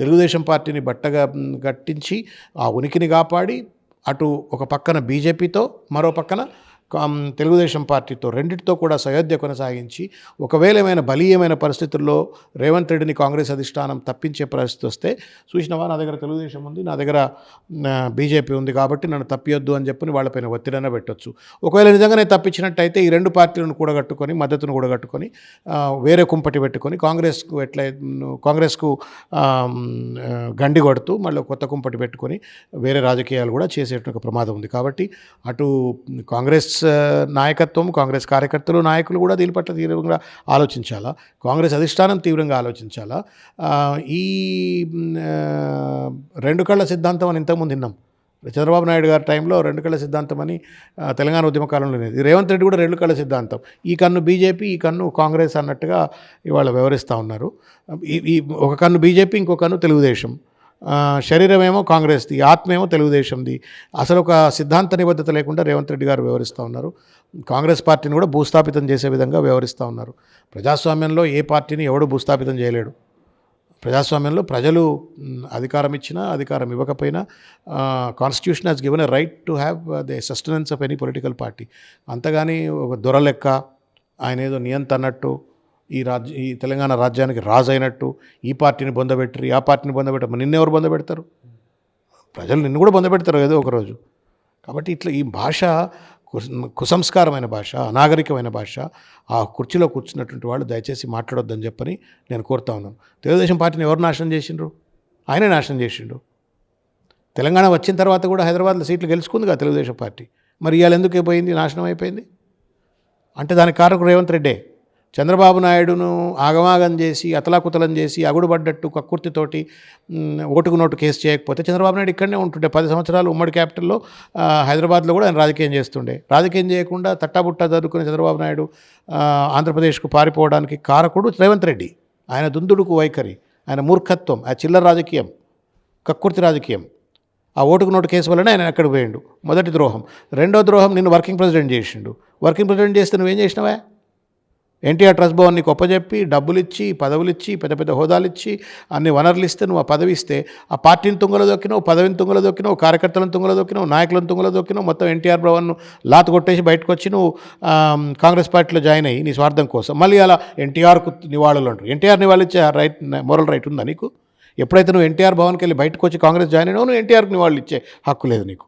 తెలుగుదేశం పార్టీని గట్టించి ఆ ఉనికిని కాపాడి అటు ఒక పక్కన బీజేపీతో మరో పక్కన తెలుగుదేశం పార్టీతో రెండింటితో కూడా సయోధ్య కొనసాగించి ఒకవేళ ఏమైనా బలీయమైన పరిస్థితుల్లో రేవంత్ రెడ్డిని కాంగ్రెస్ అధిష్టానం తప్పించే పరిస్థితి వస్తే చూసినవా నా దగ్గర తెలుగుదేశం ఉంది, నా దగ్గర బీజేపీ ఉంది కాబట్టి నన్ను తప్పియొద్దు అని చెప్పి వాళ్ళపైన ఒత్తిడైనా పెట్టొచ్చు. ఒకవేళ నిజంగానే తప్పించినట్టయితే ఈ రెండు పార్టీలను కూడగట్టుకొని మద్దతును కూడగట్టుకొని వేరే కుంపటి పెట్టుకొని కాంగ్రెస్కు గండి కొడుతూ మళ్ళీ కొత్త కుంపటి పెట్టుకొని వేరే రాజకీయాలు కూడా చేసేటువంటి ప్రమాదం ఉంది. కాబట్టి అటు కాంగ్రెస్ నాయకత్వం, కాంగ్రెస్ కార్యకర్తలు, నాయకులు కూడా దీని పట్ల తీవ్రంగా ఆలోచించాలా, కాంగ్రెస్ అధిష్టానం తీవ్రంగా ఆలోచించాలా. ఈ రెండు కళ్ళ సిద్ధాంతం అని ఇంతకుముందు విన్నాం. చంద్రబాబు నాయుడు గారి టైంలో రెండు కళ్ళ సిద్ధాంతం అని తెలంగాణ ఉద్యమకాలంలో లేదు. రేవంత్ రెడ్డి కూడా రెండు కళ్ళ సిద్ధాంతం, ఈ కన్ను బీజేపీ, ఈ కన్ను కాంగ్రెస్ అన్నట్టుగా ఇవాళ వ్యవహరిస్తూ ఉన్నారు. ఈ ఒక కన్ను బీజేపీ, ఇంకో కన్ను తెలుగుదేశం. శరీరమేమో కాంగ్రెస్ది, ఆత్మేమో తెలుగుదేశంది. అసలు ఒక సిద్ధాంత నిబద్ధత లేకుండా రేవంత్ రెడ్డి గారు వ్యవహరిస్తూ ఉన్నారు. కాంగ్రెస్ పార్టీని కూడా భూస్థాపితం చేసే విధంగా వ్యవహరిస్తూ ఉన్నారు. ప్రజాస్వామ్యంలో ఏ పార్టీని ఎవడు భూస్థాపితం చేయలేడు. ప్రజాస్వామ్యంలో ప్రజలు అధికారం ఇచ్చినా అధికారం ఇవ్వకపోయినా constitution has given a right to have the sustenance of any political party. అంతగాని ఒక దొర లెక్క ఆయన ఏదో నియంత అన్నట్టు ఈ తెలంగాణ రాజ్యానికి రాజు అయినట్టు ఈ పార్టీని బొందబెట్టరు, ఆ పార్టీని బొందబెట్టరు. నిన్నెవరు బొందబెడతారు? ప్రజలు నిన్ను కూడా బొందబెడతారు ఏదో ఒకరోజు. కాబట్టి ఇట్లా ఈ భాష కుసంస్కారమైన భాష, అనాగరికమైన భాష. ఆ కుర్చీలో కూర్చున్నటువంటి వాళ్ళు దయచేసి మాట్లాడొద్దని చెప్పని నేను కోరుతా ఉన్నాను. తెలుగుదేశం పార్టీని ఎవరు నాశనం చేసిండ్రు? ఆయనే నాశనం చేసిండు. తెలంగాణ వచ్చిన తర్వాత కూడా హైదరాబాద్లో సీట్లు గెలుచుకుందిగా తెలుగుదేశం పార్టీ. మరి ఇవాళ ఎందుకు పోయింది, నాశనం అయిపోయింది అంటే దానికి కారణం రేవంత్ రెడ్డే. చంద్రబాబు నాయుడును ఆగమాగం చేసి అతలాకుతలం చేసి అగుడుపడ్డట్టు కక్కుర్తితోటి ఓటుకు నోటు కేసు చేయకపోతే చంద్రబాబు నాయుడు ఇక్కడనే ఉంటుండే. 10 సంవత్సరాలు ఉమ్మడి క్యాపిటల్లో హైదరాబాద్లో కూడా ఆయన రాజకీయం చేస్తుండే. రాజకీయం చేయకుండా తట్టాబుట్టా చదువుకునే చంద్రబాబు నాయుడు ఆంధ్రప్రదేశ్కు పారిపోవడానికి కారకుడు రేవంత్ రెడ్డి. ఆయన దుందుడుకు వైఖరి, ఆయన మూర్ఖత్వం, ఆ చిల్లర రాజకీయం, కక్కుర్తి రాజకీయం, ఆ ఓటుకు నోటు కేసు వల్లనే ఆయన అక్కడికి పోయిండు. మొదటి ద్రోహం. రెండో ద్రోహం, నిన్ను వర్కింగ్ ప్రెసిడెంట్ చేసిండు. వర్కింగ్ ప్రెసిడెంట్ చేస్తే నువ్వేం చేసినావా? ఎన్టీఆర్ ట్రస్ట్ భవన్ నీకు ఒప్పజెప్పి డబ్బులు ఇచ్చి, పదవులు ఇచ్చి, పెద్ద పెద్ద హోదాలు ఇచ్చి, అన్ని వనరులు ఇస్తే నువ్వు ఆ పదవి ఇస్తే ఆ పార్టీని తుంగలో దొక్కినావు, పదవిని తుంగలో దొక్కినావు, కార్యకర్తలను తుంగలో దొక్కినావు, నాయకులను తుంగలో దొక్కినావు. మొత్తం ఎన్టీఆర్ భవన్ను లాతు కొట్టేసి బయటకు వచ్చి నువ్వు కాంగ్రెస్ పార్టీలో జాయిన్ అయ్యి నీ స్వార్థం కోసం మళ్ళీ అలా ఎన్టీఆర్కు నివాళులు అంటారు. ఎన్టీఆర్ నివాళులు ఇచ్చే రైట్, మోరల్ రైట్ ఉందా నీకు? ఎప్పుడైతే నువ్వు ఎన్టీఆర్ భవన్కి వెళ్ళి బయటకు వచ్చి కాంగ్రెస్ జాయిన్ అయినావు, నువ్వు ఎన్టీఆర్కి నివాళులు ఇచ్చే హక్కు లేదు నీకు.